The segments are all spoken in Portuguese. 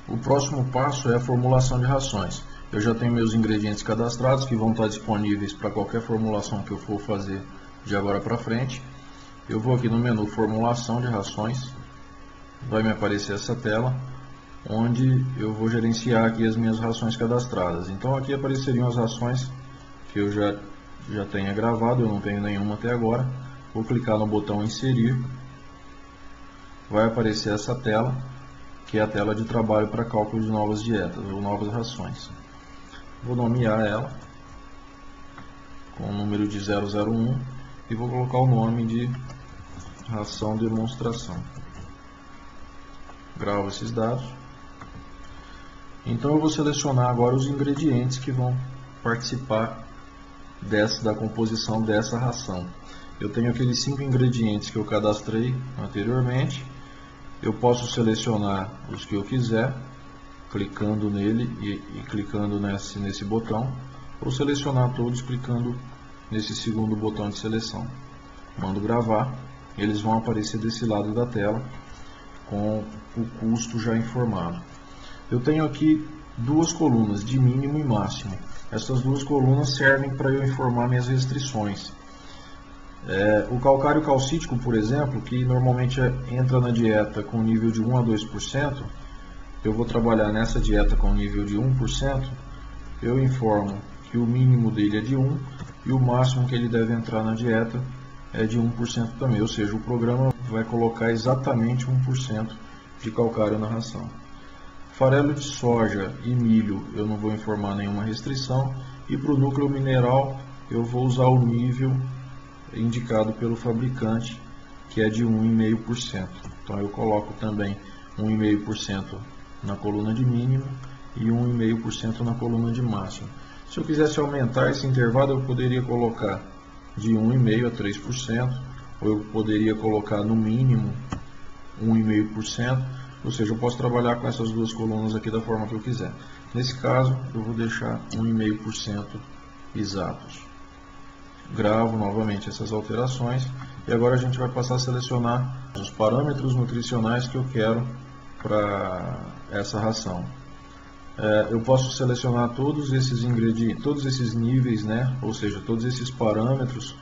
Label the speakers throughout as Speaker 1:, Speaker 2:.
Speaker 1: O próximo passo é a formulação de rações. Eu já tenho meus ingredientes cadastrados que vão estar disponíveis para qualquer formulação que eu for fazer de agora para frente. Eu vou aqui no menu Formulação de Rações, vai me aparecer essa tela, onde eu vou gerenciar aqui as minhas rações cadastradas. Então aqui apareceriam as rações que eu já tenha gravado, eu não tenho nenhuma até agora. Vou clicar no botão Inserir, vai aparecer essa tela, que é a tela de trabalho para cálculo de novas dietas ou novas rações. Vou nomear ela com o número de 001 e vou colocar o nome de ração demonstração. Gravo esses dados. Então eu vou selecionar agora os ingredientes que vão participar da composição dessa ração. Eu tenho aqueles 5 ingredientes que eu cadastrei anteriormente. Eu posso selecionar os que eu quiser, clicando nele e clicando nesse botão, ou selecionar todos clicando nesse segundo botão de seleção. Mando gravar, eles vão aparecer desse lado da tela com o custo já informado. Eu tenho aqui duas colunas de mínimo e máximo. Essas duas colunas servem para eu informar minhas restrições. O calcário calcítico, por exemplo, que normalmente entra na dieta com nível de 1 a 2%, eu vou trabalhar nessa dieta com nível de 1%, eu informo que o mínimo dele é de 1 e o máximo que ele deve entrar na dieta é de 1% também, ou seja, o programa vai colocar exatamente 1% de calcário na ração. Farelo de soja e milho eu não vou informar nenhuma restrição, e para o núcleo mineral eu vou usar o nível indicado pelo fabricante, que é de 1,5%. Então eu coloco também 1,5% na coluna de mínimo e 1,5% na coluna de máximo. Se eu quisesse aumentar esse intervalo, eu poderia colocar de 1,5% a 3%, ou eu poderia colocar no mínimo 1,5%, ou seja, eu posso trabalhar com essas duas colunas aqui da forma que eu quiser. Nesse caso, eu vou deixar 1,5% exatos. Gravo novamente essas alterações e agora a gente vai passar a selecionar os parâmetros nutricionais que eu quero para essa ração. Eu posso selecionar todos esses ingredientes, todos esses níveis, ou seja, todos esses parâmetros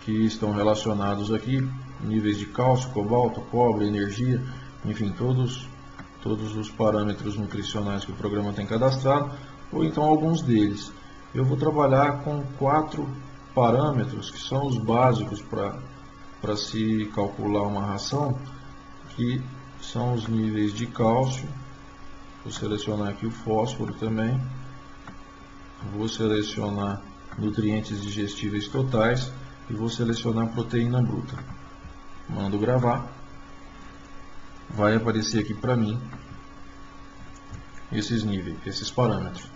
Speaker 1: que estão relacionados aqui, níveis de cálcio, cobalto, cobre, energia, enfim, todos os parâmetros nutricionais que o programa tem cadastrado, ou então alguns deles. Eu vou trabalhar com 4 parâmetros que são os básicos para se calcular uma ração, que são os níveis de cálcio. Vou selecionar aqui o fósforo também, vou selecionar nutrientes digestíveis totais e vou selecionar proteína bruta. Mando gravar, vai aparecer aqui para mim esses níveis, esses parâmetros.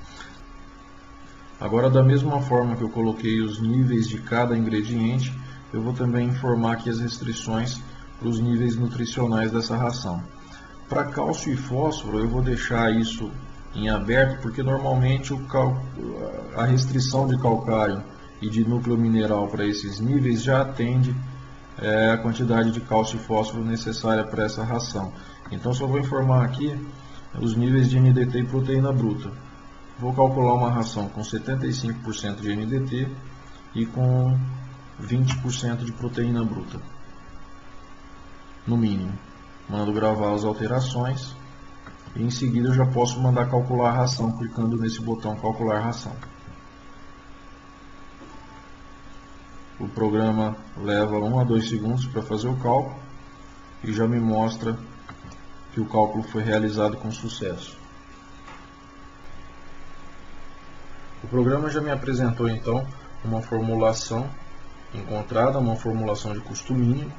Speaker 1: Agora, da mesma forma que eu coloquei os níveis de cada ingrediente, eu vou também informar aqui as restrições para os níveis nutricionais dessa ração. Para cálcio e fósforo, eu vou deixar isso em aberto, porque normalmente a restrição de calcário e de núcleo mineral para esses níveis já atende a quantidade de cálcio e fósforo necessária para essa ração. Então, só vou informar aqui os níveis de NDT e proteína bruta. Vou calcular uma ração com 75% de NDT e com 20% de proteína bruta, no mínimo. Mando gravar as alterações e em seguida eu já posso mandar calcular a ração, clicando nesse botão calcular ração. O programa leva 1 a 2 segundos para fazer o cálculo e já me mostra que o cálculo foi realizado com sucesso. O programa já me apresentou então uma formulação encontrada, uma formulação de custo mínimo,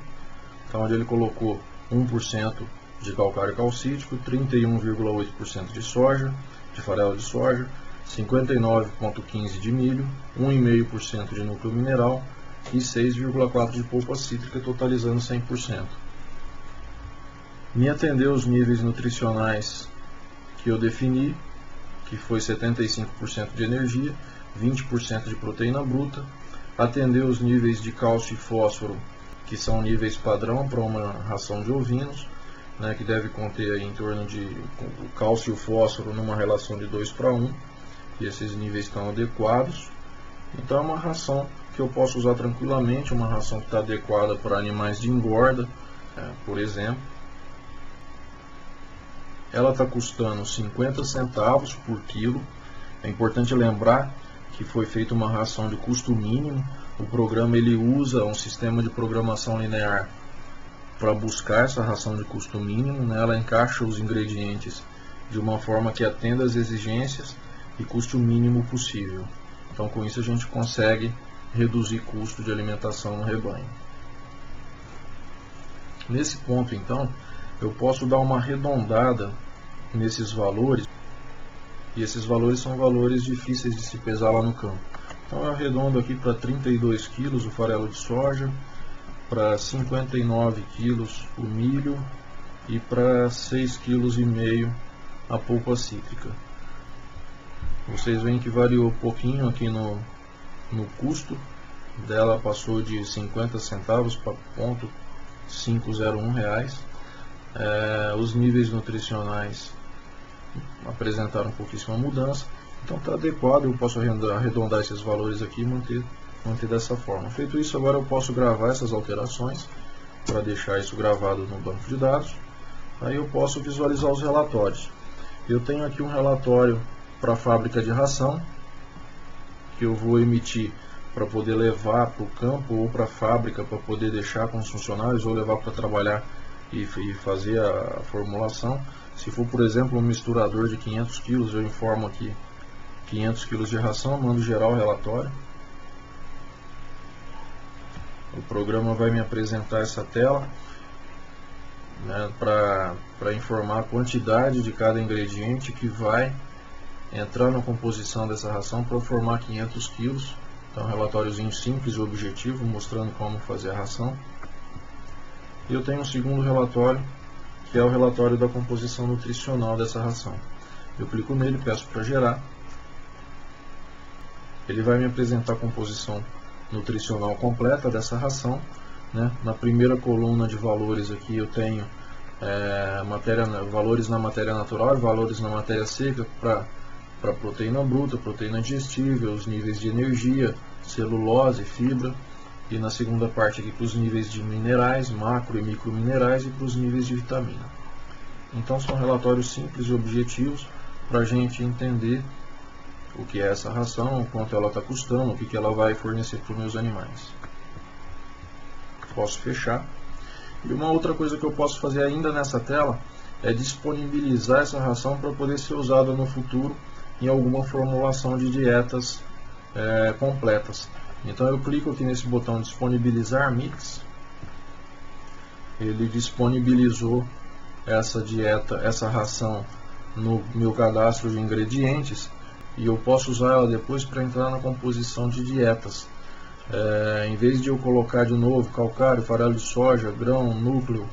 Speaker 1: onde ele colocou 1% de calcário calcítico, 31,8% de soja, de farelo de soja, 59,15% de milho, 1,5% de núcleo mineral e 6,4% de polpa cítrica, totalizando 100%. Me atendeu os níveis nutricionais que eu defini, que foi 75% de energia, 20% de proteína bruta, atendeu os níveis de cálcio e fósforo, que são níveis padrão para uma ração de ovinos, né, que deve conter aí em torno de o cálcio e o fósforo numa relação de 2:1, e esses níveis estão adequados. Então é uma ração que eu posso usar tranquilamente, uma ração que está adequada para animais de engorda, por exemplo. Ela está custando 50 centavos por quilo. É importante lembrar que foi feita uma ração de custo mínimo. O programa ele usa um sistema de programação linear para buscar essa ração de custo mínimo, né? Ela encaixa os ingredientes de uma forma que atenda às exigências e custe o mínimo possível. Então, com isso a gente consegue reduzir custo de alimentação no rebanho. Nesse ponto, então, eu posso dar uma arredondada nesses valores, e esses valores são valores difíceis de se pesar lá no campo. Então eu arredondo aqui para 32 kg o farelo de soja, para 59 kg o milho e para 6,5 kg a polpa cítrica. Vocês veem que variou um pouquinho aqui no custo dela, passou de 50 centavos para R$501. Os níveis nutricionais apresentaram pouquíssima mudança, então está adequado. Eu posso arredondar esses valores aqui e manter dessa forma. Feito isso, agora eu posso gravar essas alterações para deixar isso gravado no banco de dados. Aí eu posso visualizar os relatórios. Eu tenho aqui um relatório para a fábrica de ração, que eu vou emitir para poder levar para o campo ou para a fábrica para poder deixar com os funcionários, ou levar para trabalhar e fazer a formulação. Se for, por exemplo, um misturador de 500 kg, eu informo aqui 500 kg de ração, mando gerar o relatório. O programa vai me apresentar essa tela, né, para informar a quantidade de cada ingrediente que vai entrar na composição dessa ração para formar 500 kg. Então, um relatóriozinho simples e objetivo, mostrando como fazer a ração. E eu tenho um segundo relatório, que é o relatório da composição nutricional dessa ração. Eu clico nele, peço para gerar. Ele vai me apresentar a composição nutricional completa dessa ração, né? Na primeira coluna de valores aqui eu tenho valores na matéria natural e valores na matéria seca para proteína bruta, proteína digestível, os níveis de energia, celulose, fibra. E na segunda parte aqui para os níveis de minerais, macro e microminerais, e para os níveis de vitamina. Então são relatórios simples e objetivos para a gente entender o que é essa ração, quanto ela está custando, o que ela vai fornecer para os meus animais. Posso fechar. E uma outra coisa que eu posso fazer ainda nessa tela é disponibilizar essa ração para poder ser usada no futuro em alguma formulação de dietas completas. Então eu clico aqui nesse botão disponibilizar mix. Ele disponibilizou essa ração no meu cadastro de ingredientes, e eu posso usar ela depois para entrar na composição de dietas. Em vez de eu colocar de novo calcário, farelo de soja, grão, núcleo,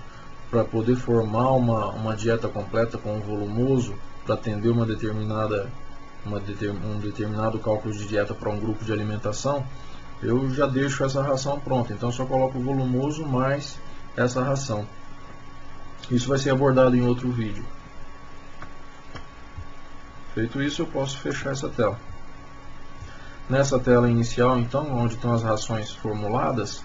Speaker 1: para poder formar uma dieta completa com um volumoso para atender um determinado cálculo de dieta para um grupo de alimentação, eu já deixo essa ração pronta. Então eu só coloco o volumoso mais essa ração. Isso vai ser abordado em outro vídeo. Feito isso, eu posso fechar essa tela. Nessa tela inicial, então, onde estão as rações formuladas,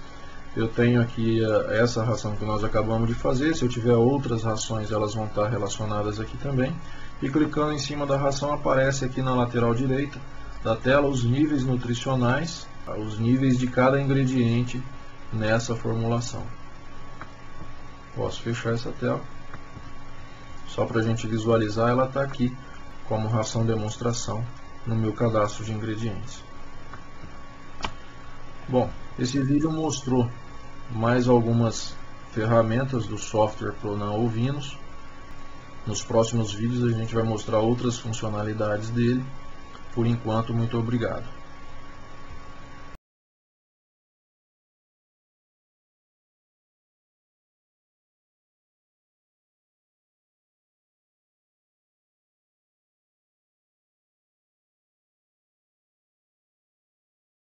Speaker 1: eu tenho aqui essa ração que nós acabamos de fazer. Se eu tiver outras rações, elas vão estar relacionadas aqui também. E clicando em cima da ração, aparece aqui na lateral direita da tela os níveis nutricionais, os níveis de cada ingrediente nessa formulação. Posso fechar essa tela. Só para a gente visualizar, ela está aqui como ração demonstração no meu cadastro de ingredientes. Bom, esse vídeo mostrou mais algumas ferramentas do software Pronan Ovinos. Nos próximos vídeos a gente vai mostrar outras funcionalidades dele. Por enquanto, muito obrigado.